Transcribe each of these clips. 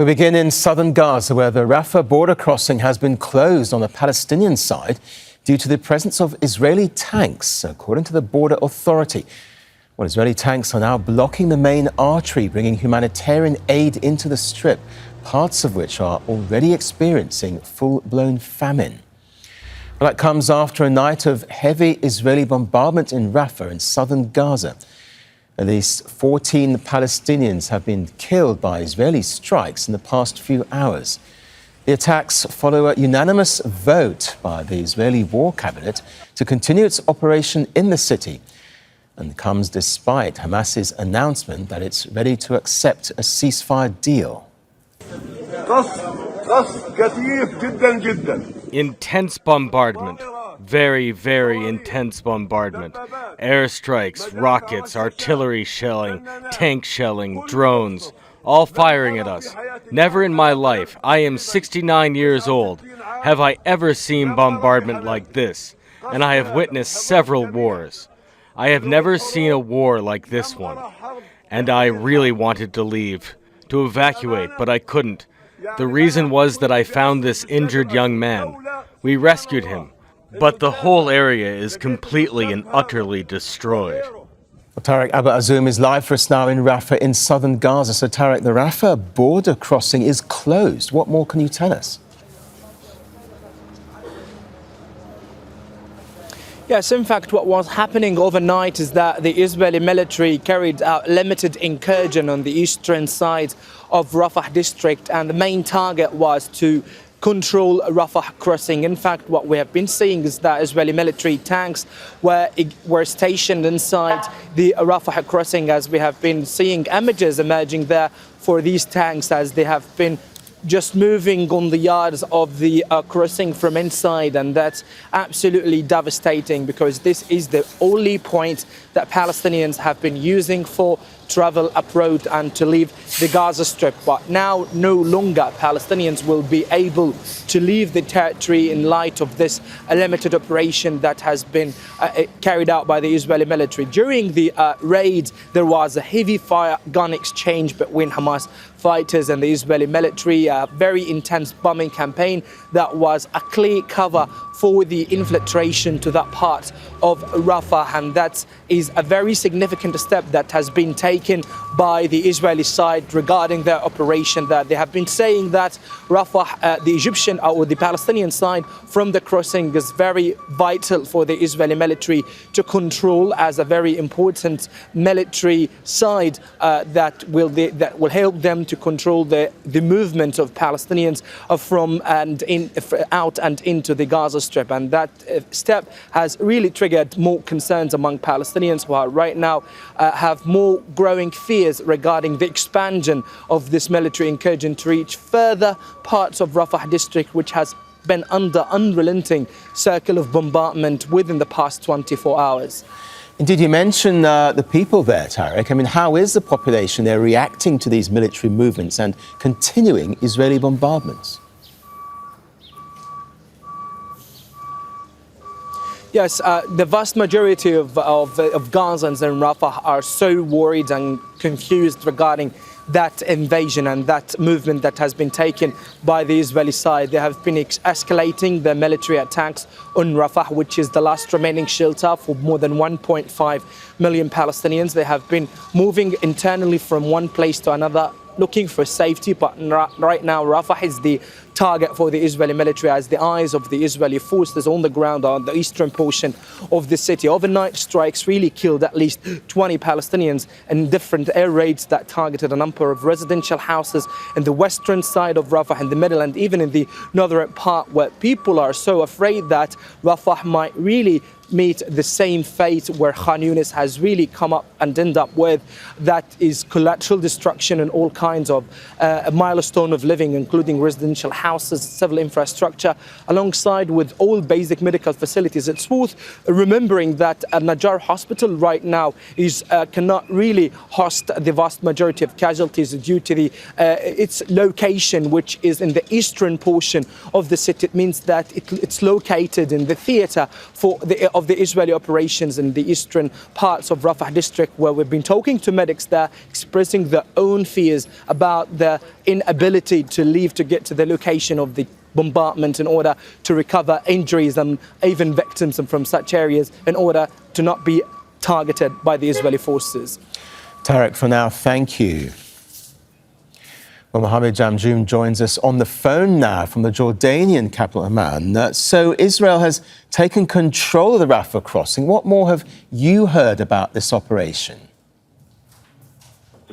We begin in southern Gaza, where the Rafah border crossing has been closed on the Palestinian side due to the presence of Israeli tanks, according to the border authority. Well, Israeli tanks are now blocking the main artery, bringing humanitarian aid into the strip, parts of which are already experiencing full-blown famine. Well, that comes after a night of heavy Israeli bombardment in Rafah in southern Gaza. At least 14 Palestinians have been killed by Israeli strikes in the past few hours. The attacks follow a unanimous vote by the Israeli War Cabinet to continue its operation in the city, and comes despite Hamas's announcement that it's ready to accept a ceasefire deal. Intense bombardment. Very, very intense bombardment. Airstrikes, rockets, artillery shelling, tank shelling, drones, all firing at us. Never in my life, I am 69 years old, have I ever seen bombardment like this, and I have witnessed several wars. I have never seen a war like this one, and I really wanted to leave, to evacuate, but I couldn't. The reason was that I found this injured young man. We rescued him. But the whole area is completely and utterly destroyed. Well, Tareq Azzoum is live for us now in Rafah in southern Gaza. So Tareq, the Rafah border crossing is closed. What more can you tell us? Yes, in fact, what was happening overnight is that the Israeli military carried out limited incursion on the eastern side of Rafah district, and the main target was to control Rafah crossing. In fact, what we have been seeing is that Israeli military tanks were stationed inside the Rafah crossing, as we have been seeing images emerging there for these tanks as they have been just moving on the yards of the crossing from inside, and that's absolutely devastating because this is the only point that Palestinians have been using for travel abroad and to leave the Gaza Strip. But now no longer Palestinians will be able to leave the territory in light of this limited operation that has been carried out by the Israeli military. During the raid, there was a heavy fire gun exchange between Hamas fighters and the Israeli military, a very intense bombing campaign that was a clear cover for the infiltration to that part of Rafah, and that is a very significant step that has been taken by the Israeli side regarding their operation. That they have been saying that Rafah, the Egyptian or the Palestinian side from the crossing is very vital for the Israeli military to control, as a very important military side that will help them to control the movement of Palestinians from and in out and into the Gaza Strip. And that step has really triggered more concerns among Palestinians, who are right now have more growing fears regarding the expansion of this military incursion to reach further parts of Rafah district, which has been under unrelenting circle of bombardment within the past 24 hours. Indeed, you mentioned the people there, Tareq. I mean, how is the population there reacting to these military movements and continuing Israeli bombardments? Yes, the vast majority of Gazans in Rafah are so worried and confused regarding that invasion and that movement that has been taken by the Israeli side. They have been escalating the military attacks on Rafah, which is the last remaining shelter for more than 1.5 million Palestinians. They have been moving internally from one place to another, looking for safety, but right now Rafah is the target for the Israeli military, as the eyes of the Israeli forces on the ground on the eastern portion of the city. Overnight strikes really killed at least 20 Palestinians in different air raids that targeted a number of residential houses in the western side of Rafah, in the middle, and even in the northern part, where people are so afraid that Rafah might really meet the same fate where Khan Yunis has really come up and end up with. That is collateral destruction and all kinds of a milestone of living, including residential houses, civil infrastructure, alongside with all basic medical facilities. It's worth remembering that Najjar Hospital right now cannot really host the vast majority of casualties due to its location, which is in the eastern portion of the city. It means that it's located in the theater of the Israeli operations in the eastern parts of Rafah district, where we've been talking to medics there, expressing their own fears about the inability to leave to get to the location of the bombardment in order to recover injuries and even victims from such areas in order to not be targeted by the Israeli forces. Tareq, for now, thank you. Well, Mohammed Jamjoom joins us on the phone now from the Jordanian capital, Amman. So Israel has taken control of the Rafah crossing. What more have you heard about this operation?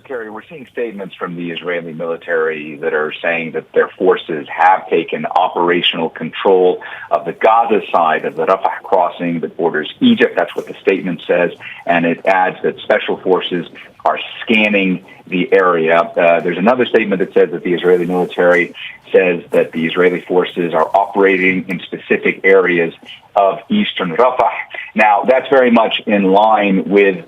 Kerry, we're seeing statements from the Israeli military that are saying that their forces have taken operational control of the Gaza side of the Rafah crossing that borders Egypt. That's what the statement says. And it adds that special forces are scanning the area. There's another statement that says that the Israeli military says that the Israeli forces are operating in specific areas of eastern Rafah. Now, that's very much in line with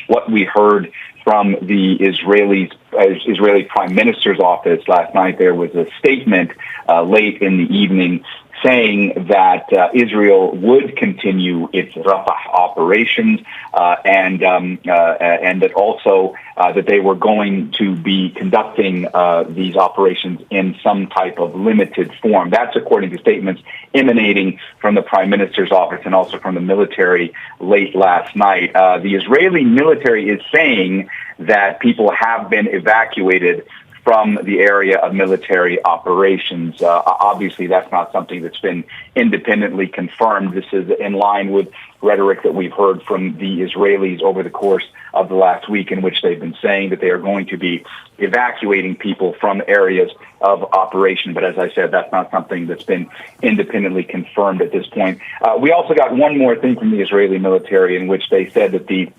what we heard from the Israeli Prime Minister's office last night. There was a statement late in the evening saying that Israel would continue its Rafah operations and that also that they were going to be conducting these operations in some type of limited form. That's according to statements emanating from the Prime Minister's office and also from the military late last night. The Israeli military is saying that people have been evacuated from the area of military operations. Obviously, that's not something that's been independently confirmed. This is in line with rhetoric that we've heard from the Israelis over the course of the last week, in which they've been saying that they are going to be evacuating people from areas of operation. But as I said, that's not something that's been independently confirmed at this point. We also got one more thing from the Israeli military, in which they said that the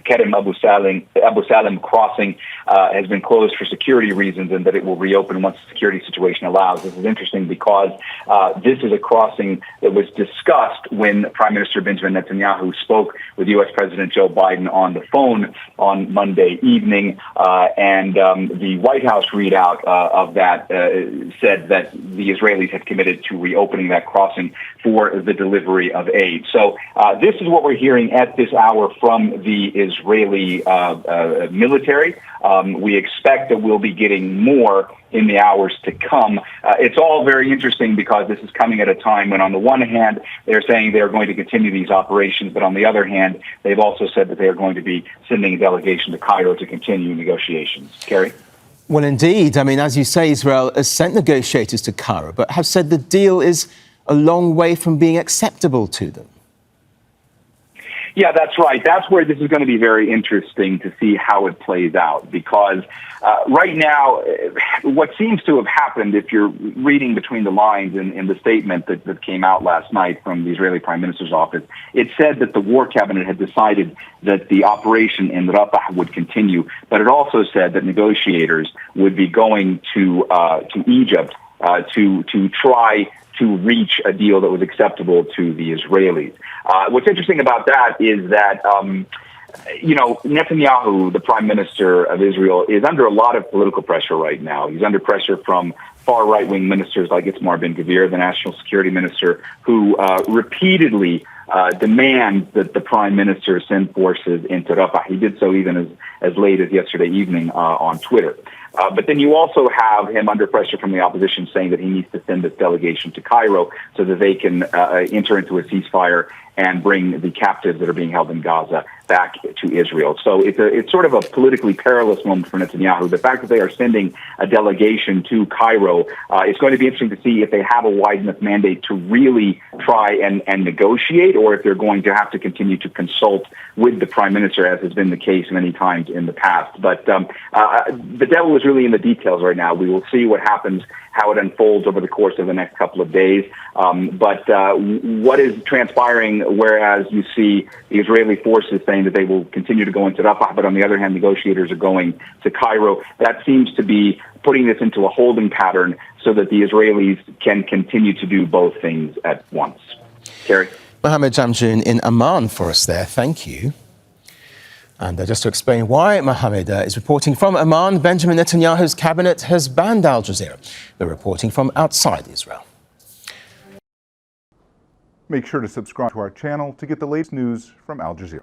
Kerem Abu Salim crossing has been closed for security reasons, and that it will reopen once the security situation allows. This is interesting because this is a crossing that was discussed when Prime Minister Benjamin Netanyahu spoke with U.S. President Joe Biden on the phone on Monday evening, and the White House readout of that said that the Israelis had committed to reopening that crossing for the delivery of aid. So this is what we're hearing at this hour from the Israeli military. We expect that we'll be getting more in the hours to come. It's all very interesting because this is coming at a time when, on the one hand, they're saying they're going to continue these operations, but on the other hand, they've also said that they are going to be sending a delegation to Cairo to continue negotiations. Kerry? Well, indeed. I mean, as you say, Israel has sent negotiators to Cairo, but have said the deal is a long way from being acceptable to them. Yeah, that's right. That's where this is going to be very interesting to see how it plays out, because right now, what seems to have happened, if you're reading between the lines in the statement that came out last night from the Israeli Prime Minister's office, it said that the War Cabinet had decided that the operation in Rafah would continue, but it also said that negotiators would be going to Egypt to try to reach a deal that was acceptable to the Israelis. What's interesting about that is that, Netanyahu, the Prime Minister of Israel, is under a lot of political pressure right now. He's under pressure from far right-wing ministers like Itamar Ben-Gvir, the National Security Minister, who repeatedly demands that the Prime Minister send forces into Rafah. He did so even as late as yesterday evening on Twitter. But then you also have him under pressure from the opposition saying that he needs to send this delegation to Cairo so that they can enter into a ceasefire and bring the captives that are being held in Gaza back to Israel. So it's sort of a politically perilous moment for Netanyahu. The fact that they are sending a delegation to Cairo, it's going to be interesting to see if they have a wide enough mandate to really try and negotiate, or if they're going to have to continue to consult with the Prime Minister, as has been the case many times in the past. But the devil is really in the details right now. We will see what happens, how it unfolds over the course of the next couple of days. But what is transpiring, whereas you see the Israeli forces saying that they will continue to go into Rafah, but on the other hand, negotiators are going to Cairo, that seems to be putting this into a holding pattern so that the Israelis can continue to do both things at once. Kerry? Mohammed Jamjoom in Amman for us there. Thank you. And just to explain why Mohammed is reporting from Amman, Benjamin Netanyahu's cabinet has banned Al Jazeera. They're reporting from outside Israel. Make sure to subscribe to our channel to get the latest news from Al Jazeera.